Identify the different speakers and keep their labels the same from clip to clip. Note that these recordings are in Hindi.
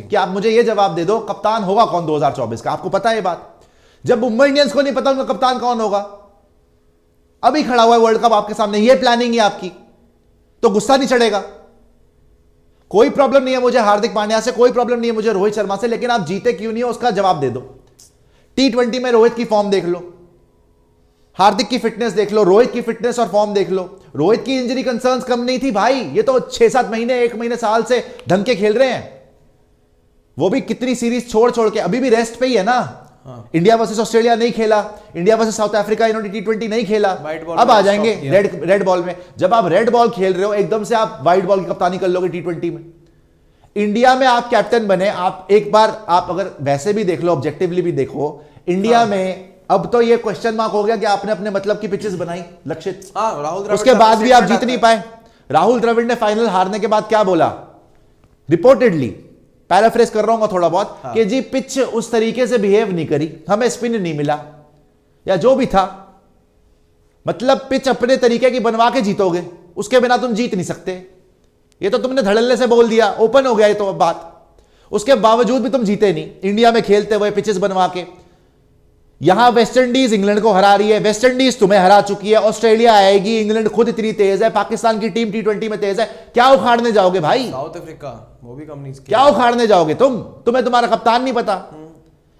Speaker 1: कि आप मुझे ये जवाब दे दो कप्तान होगा कौन 2024 का। आपको पता है ये बात? जब मुंबई इंडियंस को नहीं पता उनका कप्तान कौन होगा, अभी खड़ा हुआ है वर्ल्ड कप आपके सामने, ये प्लानिंग है आपकी, तो गुस्सा नहीं चढ़ेगा? कोई प्रॉब्लम नहीं है मुझे हार्दिक पांड्या से, कोई प्रॉब्लम नहीं है मुझे रोहित शर्मा से, लेकिन आप जीते क्यों नहीं हो उसका जवाब दे दो। T20 में रोहित की फॉर्म देख लो, हार्दिक की फिटनेस देख लो, रोहित की फिटनेस और फॉर्म देख लो। रोहित की इंजरी कंसर्न्स कम नहीं थी भाई, ये तो 6-7 महीने 1 महीने साल से ढंग के खेल रहे हैं। वो भी कितनी सीरीज छोड़ छोड़ के, अभी भी रेस्ट पे ही है ना। इंडिया वर्सेस ऑस्ट्रेलिया नहीं खेला, इंडिया वर्सेस साउथ अफ्रीका इन्होंने T20 नहीं खेला, अब आ जाएंगे रेड बॉल में। जब आप रेड बॉल खेल रहे हो एकदम से आप व्हाइट बॉल की कप्तानी कर लोगे T20 में। इंडिया में आप कैप्टन बने, आप एक बार आप अगर वैसे भी देख लो, ऑब्जेक्टिवली भी देखो, इंडिया में अब तो ये क्वेश्चन मार्क हो गया कि आपने अपने मतलब की पिचेस बनाई लक्षित,
Speaker 2: राहुल
Speaker 1: उसके बाद भी आप जीत नहीं पाए। राहुल द्रविड़ ने फाइनल हारने के बाद क्या बोला, रिपोर्टेडली, पैराफ्रेज कर रहा हूं थोड़ा बहुत, कि जी पिच उस तरीके से बिहेव नहीं करी, हमें स्पिन नहीं मिला, या जो भी था, मतलब पिच अपने तरीके की बनवा के जीतोगे, उसके बिना तुम जीत नहीं सकते। ये तो तुमने धड़ल्ले से बोल दिया, ओपन हो गया ये तो बात। उसके बावजूद भी तुम जीते नहीं इंडिया में खेलते हुए पिचेस बनवा के। यहां वेस्ट इंडीज इंग्लैंड को हरा रही है, वेस्ट इंडीज तुम्हें हरा चुकी है, ऑस्ट्रेलिया आएगी, इंग्लैंड खुद इतनी तेज है, पाकिस्तान की टीम T20 में तेज है, क्या उखाड़ने जाओगे भाई?
Speaker 2: साउथ अफ्रीका वो भी कम नहीं,
Speaker 1: क्या उखाड़ने जाओगे तुम्हें तुम्हारा कप्तान नहीं पता?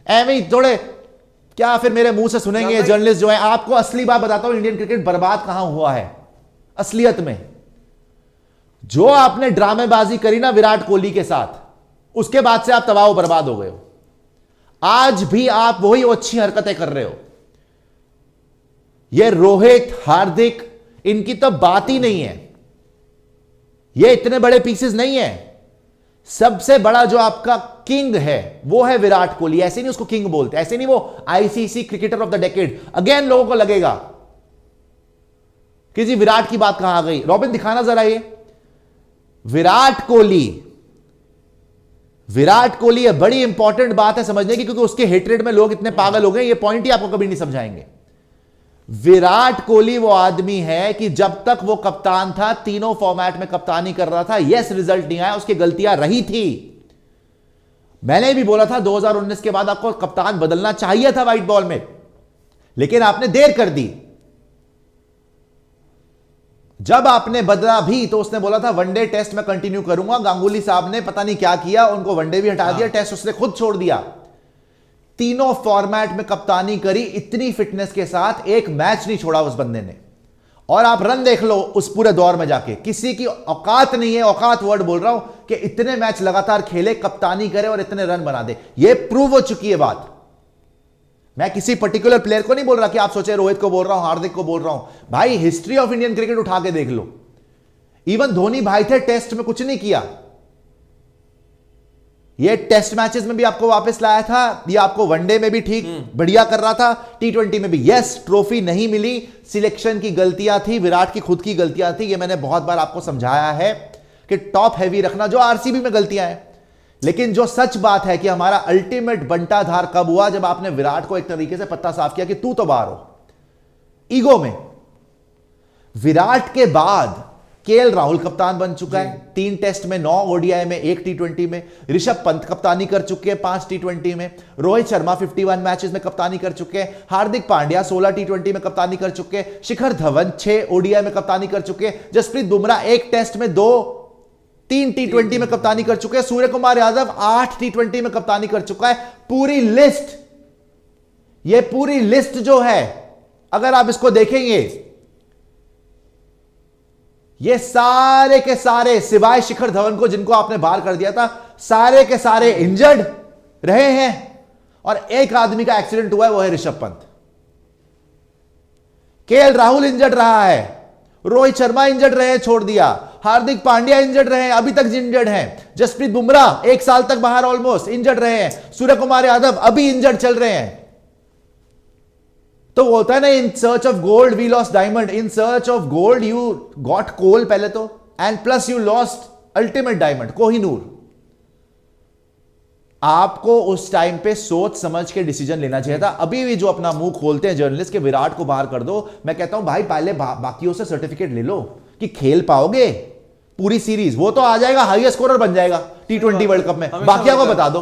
Speaker 1: एवं ही थोड़े क्या फिर मेरे मुंह से सुनेंगे जर्नलिस्ट जो है। आपको असली बात बताता हूं, इंडियन क्रिकेट बर्बाद कहां हुआ है असलियत में। जो आपने ड्रामेबाजी करी ना विराट कोहली के साथ, उसके बाद से आप तबाह बर्बाद हो गए हो। आज भी आप वही अच्छी हरकतें कर रहे हो। ये रोहित, हार्दिक, इनकी तो बात ही नहीं है, ये इतने बड़े पीसेस नहीं है। सबसे बड़ा जो आपका किंग है वो है विराट कोहली। ऐसे नहीं उसको किंग बोलते, ऐसे नहीं वो ICC cricketer of the decade. Again लोगों को लगेगा कि जी विराट की बात कहां आ गई। रॉबिन दिखाना जरा ये विराट कोहली है, बड़ी इंपॉर्टेंट बात है समझने की, क्योंकि उसके हेट्रेड में लोग इतने पागल हो गए, ये पॉइंट ही आपको कभी नहीं समझाएंगे। विराट कोहली वो आदमी है कि जब तक वो कप्तान था, तीनों फॉर्मेट में कप्तानी कर रहा था, यस रिजल्ट नहीं आया, उसकी गलतियां रही थी। मैंने भी बोला था 2019 के बाद आपको कप्तान बदलना चाहिए था व्हाइट बॉल में, लेकिन आपने देर कर दी। जब आपने बदला भी तो उसने बोला था वनडे टेस्ट में कंटिन्यू करूंगा। गांगुली साहब ने पता नहीं क्या किया, उनको वनडे भी हटा दिया, टेस्ट उसने खुद छोड़ दिया। तीनों फॉर्मेट में कप्तानी करी इतनी फिटनेस के साथ, एक मैच नहीं छोड़ा उस बंदे ने। और आप रन देख लो उस पूरे दौर में जाके, किसी की औकात नहीं है, औकात वर्ड बोल रहा हूं, कि इतने मैच लगातार खेले, कप्तानी करे और इतने रन बना दे। यह प्रूव हो चुकी है बात। मैं किसी पर्टिकुलर प्लेयर को नहीं बोल रहा कि आप सोचे रोहित को बोल रहा हूं, हार्दिक को बोल रहा हूं। भाई हिस्ट्री ऑफ इंडियन क्रिकेट उठा के देख लो, इवन धोनी भाई थे, टेस्ट में कुछ नहीं किया, ये टेस्ट मैचेस में भी आपको वापस लाया था, ये आपको वनडे में भी ठीक बढ़िया कर रहा था, T20 में भी। यस ट्रॉफी नहीं मिली, सिलेक्शन की गलतियां थी, विराट की खुद की गलतियां थी, ये मैंने बहुत बार आपको समझाया है कि टॉप हैवी रखना, जो आरसीबी में गलतियां हैं। लेकिन जो सच बात है कि हमारा अल्टीमेट बंटाधार कब हुआ, जब आपने विराट को एक तरीके से पत्ता साफ किया कि तू तो बाहर हो ईगो में। विराट के बाद केएल राहुल कप्तान बन चुका है, 3 टेस्ट में, 9 ओडीआई में, 1 T20 में। ऋषभ पंत कप्तानी कर चुके हैं 5 T20 में। रोहित शर्मा 51 मैचेस में कप्तानी कर चुके हैं। हार्दिक पांड्या 16 T20 में कप्तानी कर चुके हैं। शिखर धवन 6 ओडीआई में कप्तानी कर चुके हैं। जसप्रीत बुमराह 1 टेस्ट में, 3 T20 में कप्तानी कर चुके हैं। सूर्य कुमार यादव 8 T20 में कप्तानी कर चुका है। पूरी लिस्ट, ये पूरी लिस्ट जो है, अगर आप इसको देखेंगे, ये सारे के सारे सिवाय शिखर धवन को जिनको आपने बाहर कर दिया था, सारे के सारे इंजर्ड रहे हैं। और एक आदमी का एक्सीडेंट हुआ है, वो है ऋषभ पंत। केएल राहुल इंजर्ड रहा है, रोहित शर्मा इंजर्ड रहे, छोड़ दिया। हार्दिक पांड्या इंजर्ड रहे, अभी तक इंजर्ड हैं। जसप्रीत बुमराह 1 साल तक बाहर ऑलमोस्ट इंजर्ड रहे हैं। सूर्य कुमार यादव अभी इंजर्ड चल रहे हैं। तो वो होता है ना, in search of gold we lost diamond. In search of gold you got coal पहले तो, and plus you lost ultimate diamond Kohinoor. आपको उस टाइम पे सोच समझ के डिसीजन लेना चाहिए था। अभी भी जो अपना मुंह खोलते हैं जर्नलिस्ट के विराट को बाहर कर दो, मैं कहता हूं भाई पहले बाकियों से सर्टिफिकेट ले लो कि खेल पाओगे, पूरी सीरीज, वो तो आ जाएगा, हाईएस्ट स्कोरर बन जाएगा T20 वर्ल्ड कप में। बाकिया को बता दो,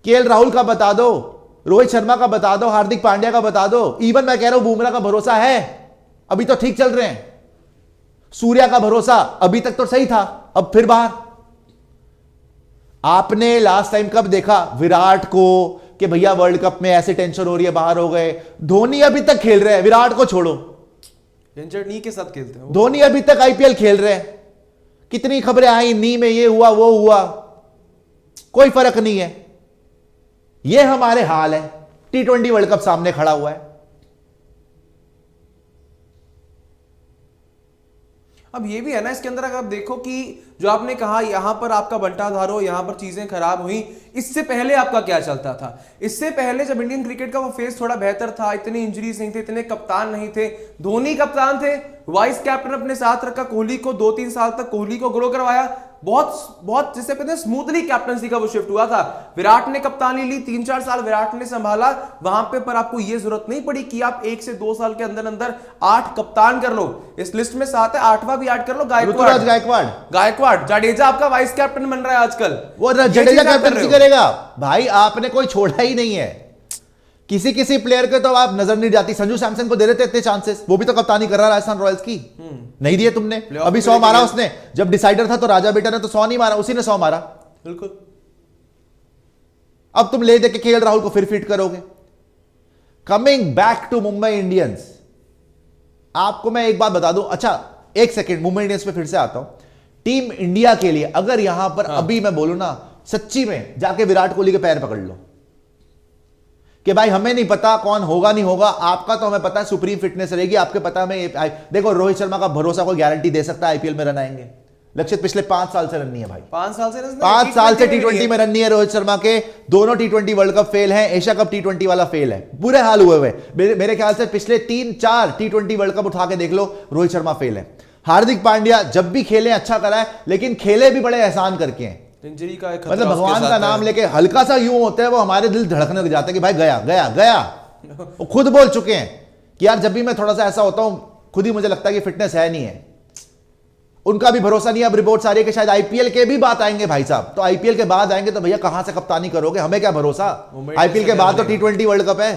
Speaker 1: केएल राहुल का बता दो, रोहित शर्मा का बता दो, हार्दिक पांड्या का बता दो, इवन मैं कह रहा हूं बुमराह का भरोसा है, अभी तो ठीक चल रहे हैं। सूर्या का भरोसा अभी तक तो सही था, अब फिर बाहर। आपने लास्ट टाइम कब देखा विराट को कि भैया वर्ल्ड कप में ऐसे टेंशन हो रही है, बाहर हो गए? धोनी अभी तक खेल रहे हैं, विराट को छोड़ो,
Speaker 2: इंजर्ड नी के साथ खेलते हैं।
Speaker 1: धोनी अभी तक आईपीएल खेल रहे हैं। कितनी खबरें आई, नी में ये हुआ वो हुआ, कोई फर्क नहीं है। ये हमारे हाल है, T20 वर्ल्ड कप सामने खड़ा हुआ है।
Speaker 2: अब ये भी है ना इसके अंदर, अगर आप देखो कि जो आपने कहा यहां पर आपका बंटाधार हो, यहां पर चीजें खराब हुई, इससे पहले आपका क्या चलता था? इससे पहले जब इंडियन क्रिकेट का वो फेज थोड़ा बेहतर था, इतनी इंजरीज नहीं थे, इतने कप्तान नहीं थे, धोनी कप्तान थे, वाइस कैप्टन अपने साथ रखा, कोहली को 2-3 साल तक कोहली को ग्रो करवाया, बहुत जिसे कहते हैं स्मूथली कैप्टनसी का वो शिफ्ट हुआ था। विराट ने कप्तानी ली, 3-4 साल विराट ने संभाला वहां पे, पर आपको ये जरूरत नहीं पड़ी कि आप 1 से 2 साल के अंदर अंदर 8 कप्तान कर लो। इस लिस्ट में 7 है, 8वां भी ऐड कर लो, गायकवाड़ जाडेजा आपका वाइस कैप्टन बन रहा है आजकल।
Speaker 1: वो जडेजा कैप्टनसी करेगा भाई, आपने कोई छोड़ा ही नहीं है। किसी किसी प्लेयर के तो आप नजर नहीं जाती, संजू सैमसन को दे देते इतने चांसेस, वो भी तो कप्तानी कर रहा है राजस्थान रॉयल्स की, नहीं दिए तुमने। अभी 100 मारा उसने, जब डिसाइडर था तो राजा बेटा ने तो 100 नहीं मारा, उसी ने 100 मारा।
Speaker 2: बिल्कुल।
Speaker 1: अब तुम ले दे के केएल राहुल को फिर फिट करोगे। Coming back to Mumbai Indians, आपको मैं एक बात बता दूं, अच्छा एक सेकेंड, मुंबई इंडियंस पे फिर से आता हूं। टीम इंडिया के लिए अगर यहां पर अभी मैं बोलूं ना, सच्ची में जाके विराट कोहली के पैर पकड़ लो कि भाई हमें नहीं पता कौन होगा नहीं होगा, आपका तो हमें पता है सुप्रीम फिटनेस रहेगी, आपके पता में देखो रोहित शर्मा का भरोसा कोई गारंटी दे सकता है आईपीएल में रन आएंगे? लक्षित पिछले 5 साल से रन नहीं है भाई,
Speaker 2: 5 साल से
Speaker 1: 5 साल से T20 में रन नहीं है रोहित शर्मा के। दोनों T20 वर्ल्ड कप फेल है, एशिया कप T20 वाला फेल है, बुरे हाल हुए हुए। मेरे ख्याल से पिछले 3-4 T20 वर्ल्ड कप उठा के देख लो, रोहित शर्मा फेल है। हार्दिक पांड्या जब भी खेले अच्छा करा है, लेकिन खेले भी बड़े एहसान करके हैं।
Speaker 2: इंजरी का एक
Speaker 1: मतलब भगवान का नाम लेके हल्का सा यूं होता है, वो हमारे दिल धड़कने लग जाता है कि भाई गया गया गया। वो खुद बोल चुके हैं कि यार जब भी मैं थोड़ा सा ऐसा होता हूं, खुद ही मुझे लगता है कि फिटनेस है नहीं है। उनका भी भरोसा नहीं है। अब रिपोर्ट सारी है कि शायद आईपीएल के भी बात आएंगे भाई साहब, तो आईपीएल के बाद आएंगे तो भैया कहां से कप्तानी करोगे, हमें क्या भरोसा। आईपीएल के बाद तो T20 वर्ल्ड कप है।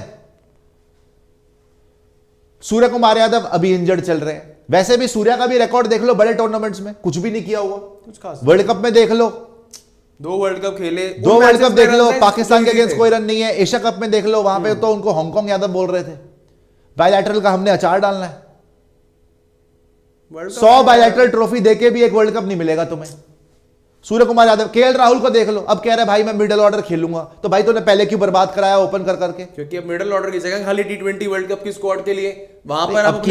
Speaker 1: सूर्य कुमार यादव अभी इंजर्ड चल रहे हैं। वैसे भी सूर्या का भी रिकॉर्ड देख लो, बड़े टूर्नामेंट्स में कुछ भी नहीं किया हुआ,
Speaker 2: कुछ खास।
Speaker 1: वर्ल्ड कप में देख लो,
Speaker 2: 2 वर्ल्ड कप खेले,
Speaker 1: 2 वर्ल्ड कप देख लो, पाकिस्तान के अगेंस्ट कोई रन नहीं है। एशिया कप में देख लो, वहां पे तो उनको हांगकांग यादव बोल रहे थे, बायलैटरल का हमने अचार डालना है। 100 बायलैटरल ट्रॉफी देके भी एक वर्ल्ड कप नहीं मिलेगा तुम्हें। सूर्य कुमार यादव, केएल राहुल को देख लो, अब कह रहा है भाई मैं मिडिल ऑर्डर खेलूंगा, तो भाई तूने पहले क्यों बर्बाद कराया ओपन कर करके?
Speaker 2: क्योंकि अब मिडिल ऑर्डर की जगह खाली T20 वर्ल्ड कप की स्क्वाड के लिए वहां पर
Speaker 1: अब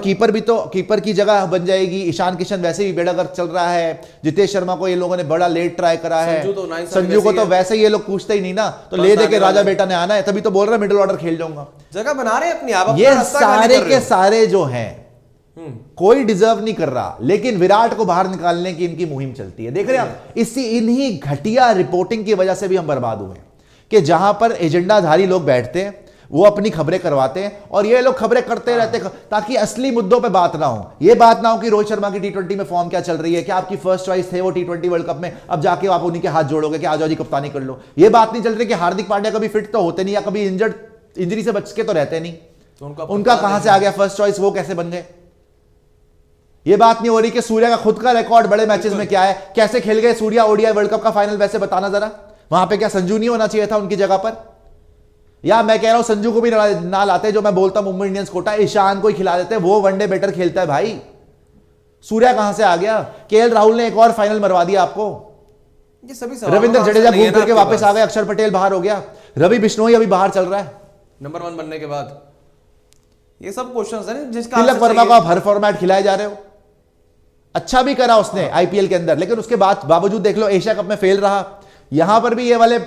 Speaker 1: कीपर भी तो कीपर की जगह बन जाएगी। ईशान किशन वैसे भी बेड़ागर्क चल रहा है, जितेश शर्मा को ये लोगों ने बड़ा लेट ट्राई करा है, संजू को तो वैसे ये लोग पूछते ही नहीं ना, तो ले दे के राजा बेटा ने आना है, तभी तो बोल रहा है मिडिल ऑर्डर खेल जाऊंगा।
Speaker 2: जगह बना रहे हैं अपनी आप,
Speaker 1: ये सारे के सारे जो हैं कोई डिजर्व नहीं कर रहा, लेकिन विराट को बाहर निकालने की इनकी मुहिम चलती है। देख रहे हैं आप, इसी इन्हीं घटिया रिपोर्टिंग की वजह से भी हम बर्बाद हुए कि जहां पर एजेंडाधारी लोग बैठते हैं, वो अपनी खबरें करवाते हैं और ये लोग खबरें करते रहते हैं ताकि असली मुद्दों पे बात ना हो। ये बात ना हो कि रोहित शर्मा की T20 में फॉर्म क्या चल रही है, क्या आपकी फर्स्ट चॉइस थे वो T20 वर्ल्ड कप में, अब जाके आप उन्हीं के हाथ जोड़ोगे कि आ जाओ जी कप्तानी कर लो। ये बात नहीं चल रही कि हार्दिक पांड्या कभी फिट तो होते नहीं या कभी इंजरी से बच के तो रहते नहीं, तो उनका कहां से आ गया फर्स्ट चॉइस, वो कैसे बन गए। ये बात नहीं हो रही कि सूर्या का खुद का रिकॉर्ड बड़े मैचेस में क्या है, कैसे खेल गए सूर्या ओडीआई वर्ल्ड कप का फाइनल, वैसे बताना जरा। वहां पे क्या संजू नहीं होना चाहिए था उनकी जगह पर? या मैं कह रहा हूं संजू को भी ना लाते, जो मैं बोलता हूं मुंबई इंडियंस कोटा, ईशान को ही खिला देते, वो वनडे बेटर खेलता है भाई। सूर्या कहां से आ गया? केएल राहुल ने एक और फाइनल मरवा दिया आपको।
Speaker 2: ये सभी
Speaker 1: रविंद्र जडेजा घूम फिर के वापस आ गए, अक्षर पटेल बाहर हो गया, रवि बिश्नोई अभी बाहर चल रहा है
Speaker 2: नंबर 1 बनने के बाद। ये सब क्वेश्चंस हैं जिसका
Speaker 1: तिलक वर्मा को आप हर फॉर्मेट खिलाए जा रहे हो। अच्छा भी करा उसने आईपीएल के अंदर, लेकिन उसके बावजूद देख लो एशिया कप में फेल रहा। यहां पर भी ये वाले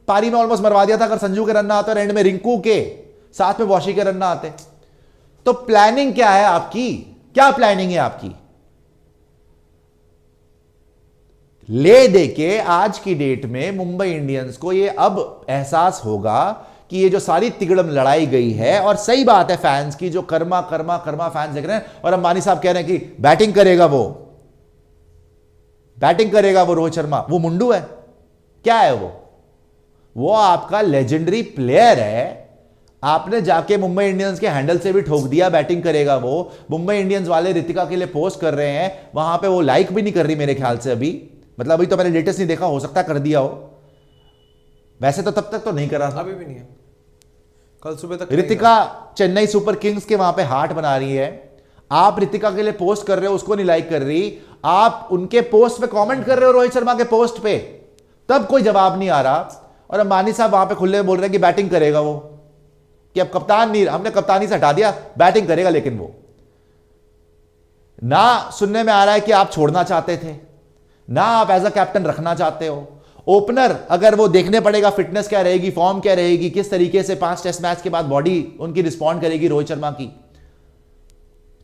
Speaker 1: पारी में ऑलमोस्ट मरवा दिया था अगर संजू के रन ना आते और एंड में रिंकू के साथ में वॉशी के रन ना आते। तो प्लानिंग क्या है आपकी, क्या प्लानिंग है आपकी? ले दे के आज की डेट में मुंबई इंडियंस को ये अब एहसास होगा कि ये जो सारी तिगड़म लड़ाई गई है, और सही बात है फैंस की, जो कर्मा कर्मा कर्मा फैंस देख रहे हैं, और अंबानी साहब कह रहे हैं कि बैटिंग करेगा वो, बैटिंग करेगा वो रोहित शर्मा, वो मुंडू है? क्या है वो आपका लेजेंडरी प्लेयर है। आपने जाके मुंबई इंडियंस के हैंडल से भी ठोक दिया, बैटिंग करेगा वो। मुंबई इंडियंस वाले रितिका के लिए पोस्ट कर रहे हैं, वहां पे वो लाइक भी नहीं कर रही मेरे ख्याल से अभी, मतलब अभी तो मैंने लेटेस्ट नहीं देखा, हो सकता कर दिया हो, वैसे तो तब तक तो नहीं करा था।
Speaker 2: अभी भी नहीं है, कल सुबह तक
Speaker 1: रितिका चेन्नई सुपर किंग्स के वहां पे हार्ट बना रही है, आप रितिका के लिए पोस्ट कर रहे हो, उसको नहीं लाइक कर रही, आप उनके पोस्ट पे कमेंट कर रहे हो रोहित शर्मा के पोस्ट पे, तब कोई जवाब नहीं आ रहा। और अंबानी साहब वहां पे खुले में बोल रहे हैं कि बैटिंग करेगा वो, कि अब कप्तान नहीं, हमने कप्तानी से हटा दिया, बैटिंग करेगा। लेकिन वो ना सुनने में आ रहा है कि आप छोड़ना चाहते थे, ना आप एज अ कैप्टन रखना चाहते हो। ओपनर अगर वो देखने पड़ेगा फिटनेस क्या रहेगी, फॉर्म क्या रहेगी, किस तरीके से 5 टेस्ट मैच के बाद बॉडी उनकी रिस्पॉन्ड करेगी रोहित शर्मा की,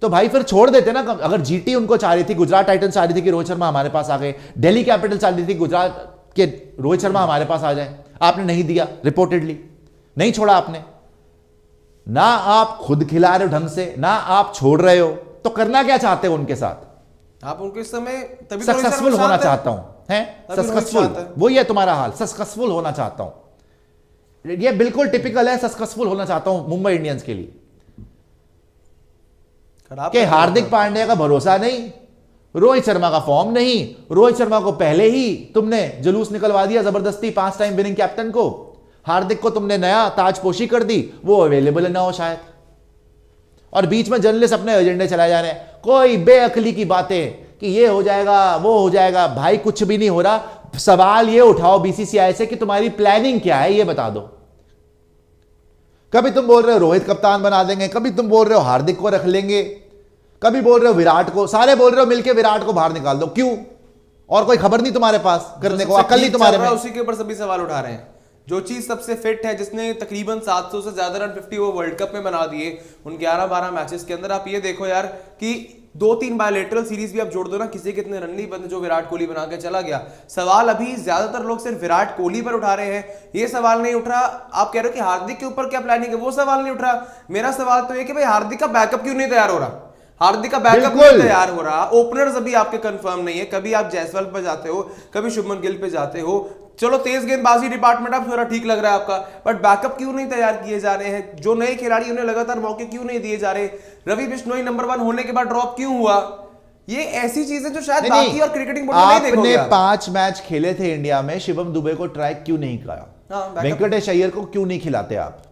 Speaker 1: तो भाई फिर छोड़ देते ना। अगर जीटी उनको चाह रही थी, गुजरात टाइटंस चाह रही थी कि रोहित शर्मा हमारे पास आ गए, दिल्ली कैपिटल चाह रही थी गुजरात के रोहित शर्मा हमारे पास आ जाए, आपने नहीं दिया, रिपोर्टेडली नहीं छोड़ा आपने। ना आप खुद खिला रहे हो ढंग से, ना आप छोड़ रहे हो, तो करना क्या चाहते हो उनके साथ?
Speaker 2: आप उनके समय तभी तो रोहित
Speaker 1: सक्सेसफुल
Speaker 2: शर्मा
Speaker 1: होना
Speaker 2: शांत है।
Speaker 1: चाहता हूं, हैं
Speaker 2: अभी रोहित
Speaker 1: सक्सेसफुल,
Speaker 2: शांत है।
Speaker 1: वो ये तुम्हारा हाल, सक्सेसफुल होना चाहता हूं। ये बिल्कुल टिपिकल है, सक्सेसफुल होना चाहता हूं मुंबई इंडियंस के लिए।
Speaker 2: खराब
Speaker 1: कि
Speaker 2: कर दिया
Speaker 1: हार्दिक पांड्या का भरोसा नहीं, रोहित शर्मा का फॉर्म नहीं, रोहित शर्मा को पहले ही तुमने जुलूस निकलवा दिया जबरदस्ती 5 टाइम विनिंग कैप्टन को, हार्दिक को तुमने नया ताजपोशी कर दी, वो अवेलेबल ना हो शायद, और बीच में जर्नलिस्ट अपने एजेंडे चलाए जा रहे हैं, कोई बेअकली की बातें कि ये हो जाएगा वो हो जाएगा। भाई कुछ भी नहीं हो रहा। सवाल ये उठाओ बीसीसीआई से कि तुम्हारी प्लानिंग क्या है, ये बता दो। कभी तुम बोल रहे हो रोहित कप्तान बना देंगे, कभी तुम बोल रहे हो हार्दिक को रख लेंगे, कभी बोल रहे हो विराट को, सारे बोल रहे हो मिलके विराट को बाहर निकाल दो। क्यों? और कोई खबर नहीं तुम्हारे पास करने को, अकल नहीं तुम्हारे में।
Speaker 2: उसी के ऊपर सभी सवाल उठा रहे हैं। जो चीज सबसे फिट है, जिसने तकरीबन 700 से ज्यादा रन 50 वो वर्ल्ड कप में बना दिए उन 11-12 मैचेस के अंदर, आप ये देखो यार कि 2-3 बायलैटरल सीरीज भी आप जोड़ दो ना, किसी के इतने रन नहीं बने जो विराट कोहली बना के चला गया। सवाल अभी ज्यादातर लोग सिर्फ विराट कोहली पर उठा रहे हैं, ये सवाल नहीं उठ रहा। आप कह रहे हो कि हार्दिक के ऊपर क्या प्लानिंग है, वो सवाल नहीं उठ रहा। मेरा सवाल तो ये कि भाई हार्दिक का बैकअप क्यों नहीं तैयार हो रहा, हार्दिक का बैकअप नहीं तैयार हो रहा। ओपनर्स अभी आपके कंफर्म नहीं है, कभी आप जायसवाल पे जाते हो, कभी शुभमन गिल पे जाते हो। चलो तेज गेंदबाजी डिपार्टमेंट आप थोड़ा ठीक लग रहा है आपका, बट बैकअप क्यों नहीं तैयार किए जा रहे हैं? जो नए खिलाड़ी उन्हें लगातार मौके क्यों नहीं दिए जा रहे? रवि बिश्नोई नंबर 1 होने के बाद ड्रॉप क्यों हुआ? ये ऐसी चीजें जो शायद बाकी और क्रिकेटिंग बोर्ड में नहीं देखोगे।
Speaker 1: आपने 5 मैच खेले थे इंडिया में, शिवम दुबे को ट्राई क्यों नहीं किया? वेंकटेश अय्यर को क्यों नहीं खिलाते आप?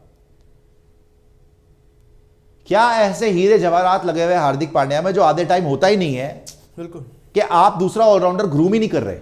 Speaker 1: क्या ऐसे हीरे जवाहरात लगे हुए हार्दिक पांड्या में जो आधे टाइम होता ही नहीं है?
Speaker 2: बिल्कुल
Speaker 1: कि आप दूसरा ऑलराउंडर ग्रूम ही नहीं कर रहे।